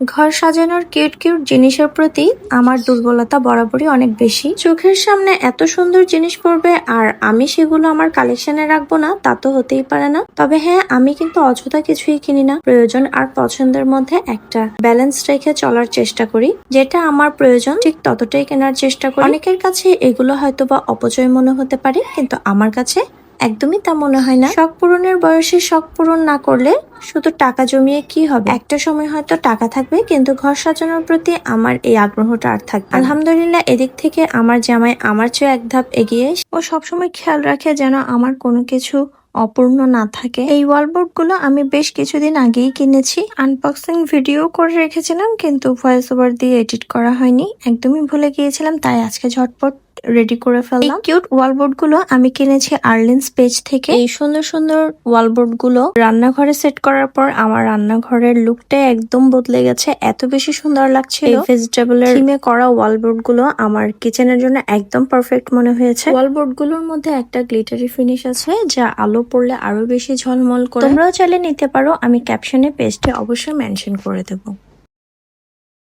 ঘর সাজানোর cute cute জিনিসের প্রতি আমার দুর্বলতা বরাবরই অনেক বেশি। চোখের সামনে এত সুন্দর জিনিস পড়বে আর আমি সেগুলো আমার কালেকশনে রাখবো না, তা তো হতেই পারে না। তবে হ্যাঁ, আমি কিন্তু অযথা কিছুই কিনি না। প্রয়োজন আর পছন্দের মধ্যে একটা ব্যালেন্স রেখে চলার চেষ্টা করি। যেটা আমার প্রয়োজন ঠিক ততটাই কেনার চেষ্টা করি। অনেকের কাছে এগুলো হয়তো বা অপচয় মনে হতে পারে, কিন্তু আমার কাছে একদমই তা মনে হয় না। শখ পূরণের বয়সে শখ পূরণ না করলে শুধু টাকা জমিয়ে কি হবে? একটা সময় হয়তো টাকা থাকবে, কিন্তু ঘর সাজানোর প্রতি আমার এই আগ্রহটা আর থাকবে। আলহামদুলিল্লাহ, এদিক থেকে আমার জামাই আমার চেয়ে এক ধাপ এগিয়ে। ও সবসময় খেয়াল রাখে যেন আমার কোনো কিছু অপূর্ণ না থাকে। এই ওয়ালবোর্ড গুলো আমি বেশ কিছুদিন আগেই কিনেছি। আনবক্সিং ভিডিও করে রেখেছিলাম, কিন্তু ভয়েস ওভার দিয়ে এডিট করা হয়নি, একদমই ভুলে গিয়েছিলাম। তাই আজকে ঝটপট রেডি করে ফেললাম। এই কিউট ওয়ালবোর্ড গুলো আমি কিনেছি আর্লিনস পেজ থেকে। এই সুন্দর সুন্দর ওয়ালবোর্ড গুলো রান্নাঘরে সেট করার পর আমার রান্নাঘরের লুকটা একদম বদলে গেছে। এত বেশি সুন্দর লাগছিল। এই ভেজিটেবলের থিমে করা ওয়ালবোর্ড গুলো আমার কিচেনের জন্য একদম পারফেক্ট মনে হয়েছে। ওয়ালবোর্ড গুলোর মধ্যে একটা গ্লিটারি ফিনিশ আছে, যা আলো পড়লে আরো বেশি ঝলমল করে। তোমরাও চাইলে নিতে পারো, আমি ক্যাপশনে পেজটা অবশ্যই মেনশন করে দেবো।